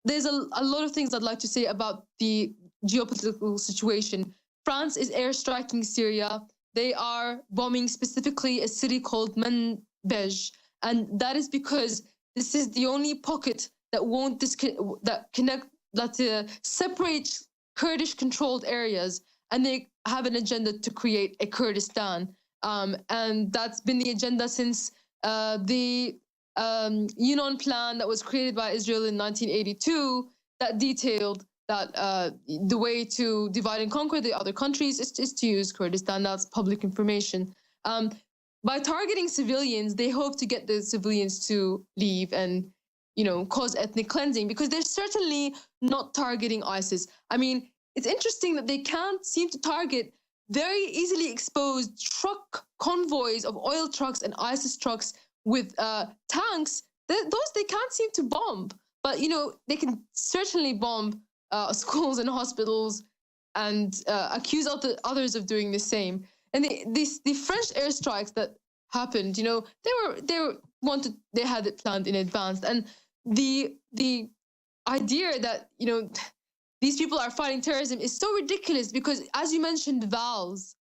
There's a lot of things I'd like to say about the geopolitical situation. France is airstriking Syria. They are bombing specifically a city called Manbij, and that is because this is the only pocket that won't separates Kurdish-controlled areas, and they have an agenda to create a Kurdistan, and that's been the agenda since the Yunan plan that was created by Israel in 1982 that detailed that the way to divide and conquer the other countries is to use Kurdistan. That's public information. By targeting civilians, they hope to get the civilians to leave and, cause ethnic cleansing, because they're certainly not targeting ISIS. I mean, it's interesting that they can't seem to target very easily exposed truck convoys of oil trucks and ISIS trucks with tanks. Those they can't seem to bomb, but they can certainly bomb schools and hospitals and accuse others of doing the same. And the French airstrikes that happened, they had it planned in advance. And the idea that these people are fighting terrorism is so ridiculous, because as you mentioned, Valls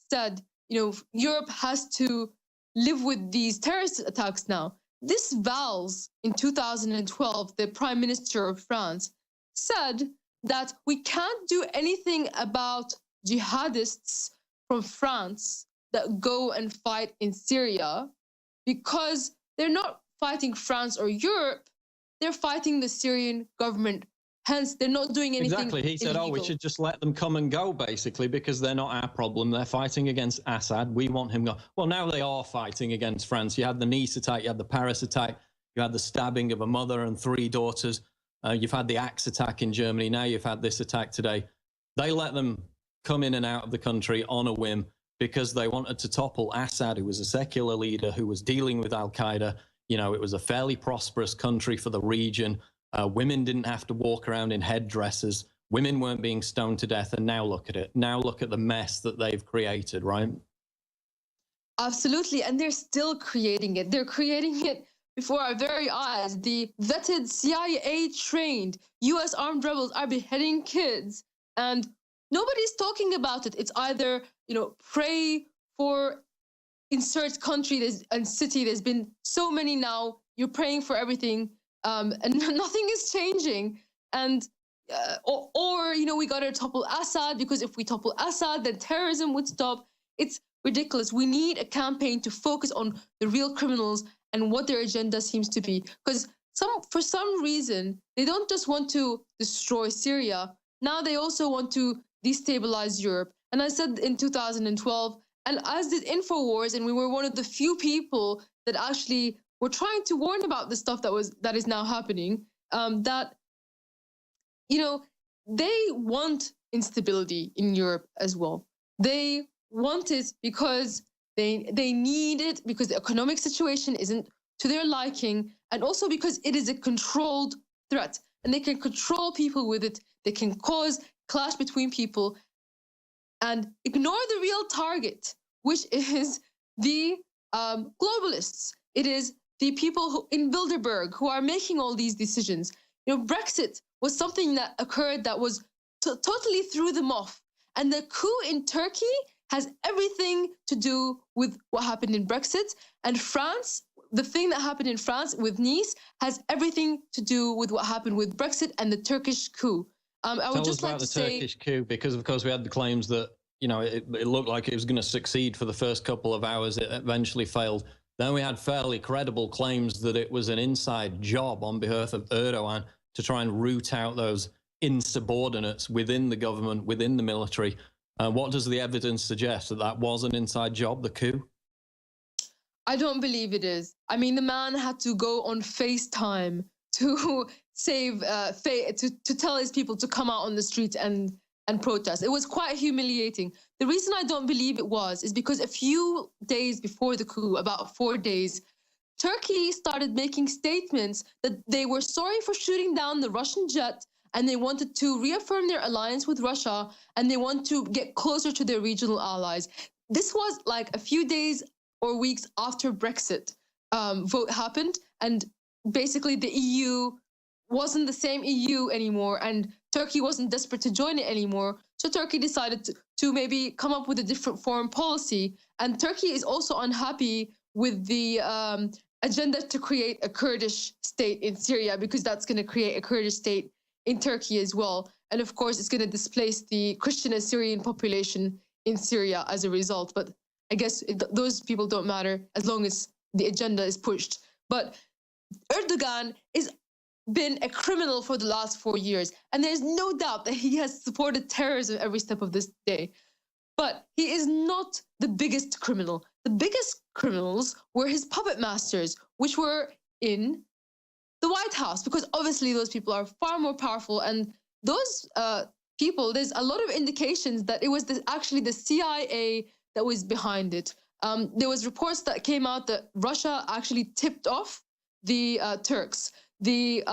said Europe has to live with these terrorist attacks now. This Valls in 2012, the Prime Minister of France, said that we can't do anything about jihadists from France that go and fight in Syria, because they're not fighting France or Europe, they're fighting the Syrian government. Hence, they're not doing anything Exactly. He said, illegal. we should just let them come and go, basically, because they're not our problem. They're fighting against Assad. We want him gone. Well, now they are fighting against France. You had the Nice attack, you had the Paris attack, you had the stabbing of a mother and 3 daughters. You've had the axe attack in Germany. Now you've had this attack today. They let them come in and out of the country on a whim because they wanted to topple Assad, who was a secular leader who was dealing with al-Qaeda. It was a fairly prosperous country for the region. Women didn't have to walk around in headdresses. Women weren't being stoned to death. And now look at it. Now look at the mess that they've created, right? Absolutely. And they're still creating it. They're creating it before our very eyes. The vetted CIA-trained US armed rebels are beheading kids, and nobody's talking about it. It's either, pray for insert country and city. There's been so many now. You're praying for everything, and nothing is changing. And or we got to topple Assad, because if we topple Assad, then terrorism would stop. It's ridiculous. We need a campaign to focus on the real criminals and what their agenda seems to be. Because for some reason, they don't just want to destroy Syria. Now they also want to destabilize Europe. And I said in 2012, and as did InfoWars, and we were one of the few people that actually were trying to warn about the stuff that is now happening, that they want instability in Europe as well. They want it because they need it, because the economic situation isn't to their liking, and also because it is a controlled threat, and they can control people with it. They can cause clash between people and ignore the real target, which is the globalists. It is the people in Bilderberg who are making all these decisions. Brexit was something that occurred that was totally threw them off. And the coup in Turkey has everything to do with what happened in Brexit. And France, the thing that happened in France with Nice, has everything to do with what happened with Brexit and the Turkish coup. I would just like to say... Tell us about the Turkish coup, because, of course, we had the claims that, it looked like it was going to succeed for the first couple of hours. It eventually failed. Then we had fairly credible claims that it was an inside job on behalf of Erdogan to try and root out those insubordinates within the government, within the military. What does the evidence suggest? That was an inside job, the coup? I don't believe it is. I mean, the man had to go on FaceTime to to tell his people to come out on the streets and protest. It was quite humiliating. The reason I don't believe it is because a few days before the coup, about 4 days, Turkey started making statements that they were sorry for shooting down the Russian jet, and they wanted to reaffirm their alliance with Russia, and they want to get closer to their regional allies. This was like a few days or weeks after Brexit vote happened, and basically the EU wasn't the same EU anymore, and Turkey wasn't desperate to join it anymore. So Turkey decided to maybe come up with a different foreign policy. And Turkey is also unhappy with the agenda to create a Kurdish state in Syria, because that's going to create a Kurdish state in Turkey as well. And of course, it's going to displace the Christian and Syrian population in Syria as a result. But I guess those people don't matter as long as the agenda is pushed. But Erdogan has been a criminal for the last 4 years, and there's no doubt that he has supported terrorism every step of this day. But he is not the biggest criminal. The biggest criminals were his puppet masters, which were in the White House, because obviously those people are far more powerful. And those people, there's a lot of indications that it was actually the CIA that was behind it. There was reports that came out that Russia actually tipped off the Turks. The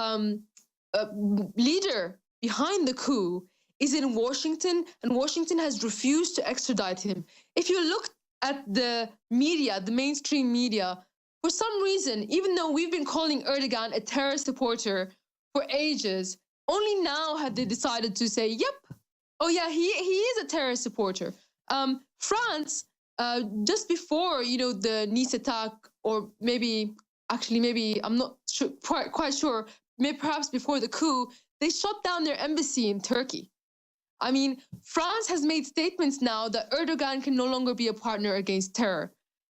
leader behind the coup is in Washington, and Washington has refused to extradite him. If you look at the media, the mainstream media, for some reason, even though we've been calling Erdogan a terrorist supporter for ages, only now have they decided to say, yep, oh yeah, he is a terrorist supporter. France, just before, the Nice attack, or maybe I'm not sure, quite sure, maybe perhaps before the coup, they shut down their embassy in Turkey. I mean, France has made statements now that Erdogan can no longer be a partner against terror.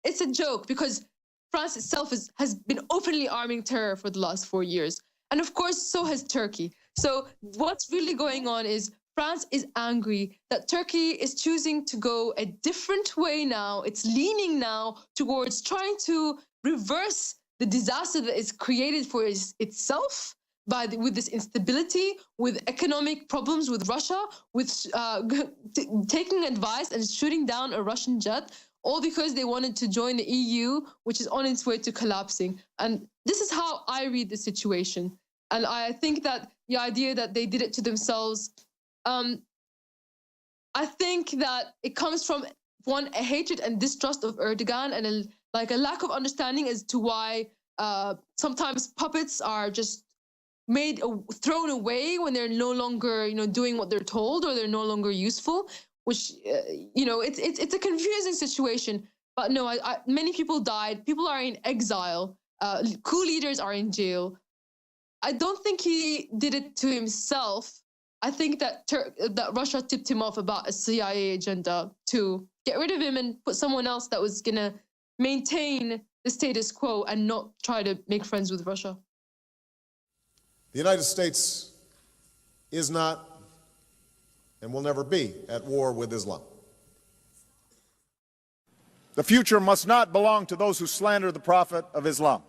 It's a joke, because France itself has been openly arming terror for the last 4 years. And of course, so has Turkey. So what's really going on is France is angry that Turkey is choosing to go a different way now. It's leaning now towards trying to reverse the disaster that is created for itself with this instability, with economic problems with Russia, with taking advice and shooting down a Russian jet, all because they wanted to join the EU, which is on its way to collapsing. And this is how I read the situation. And I think that the idea that they did it to themselves, I think that it comes from, one, a hatred and distrust of Erdogan, and a lack of understanding as to why sometimes puppets are just thrown away when they're no longer, doing what they're told, or they're no longer useful, which, it's a confusing situation. But no, many people died. People are in exile. Coup leaders are in jail. I don't think he did it to himself. I think that that Russia tipped him off about a CIA agenda to get rid of him and put someone else that was going to maintain the status quo and not try to make friends with Russia. The United States is not and will never be at war with Islam. The future must not belong to those who slander the Prophet of Islam.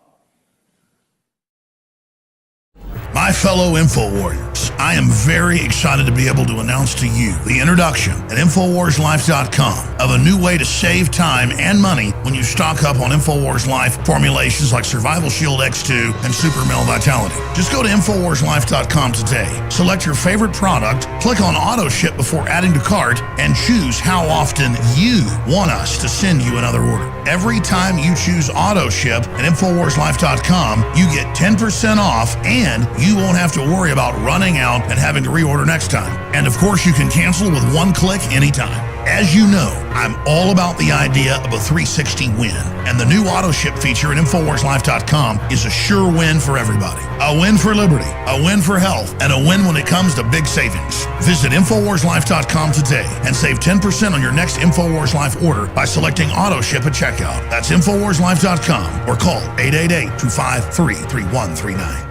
My fellow InfoWarriors, I am very excited to be able to announce to you the introduction at InfoWarsLife.com of a new way to save time and money when you stock up on InfoWars Life formulations like Survival Shield X2 and Super Male Vitality. Just go to InfoWarsLife.com today, select your favorite product, click on Auto Ship before adding to cart, and choose how often you want us to send you another order. Every time you choose Auto Ship at InfoWarsLife.com, you get 10% off, and you won't have to worry about running out and having to reorder next time. And of course, you can cancel with one click anytime. As you know, I'm all about the idea of a 360 win, and the new auto ship feature at InfoWarsLife.com is a sure win for everybody. A win for liberty, a win for health, and a win when it comes to big savings. Visit InfoWarsLife.com today and save 10% on your next InfoWars Life order by selecting auto ship at checkout. That's InfoWarsLife.com, or call 888-253-3139.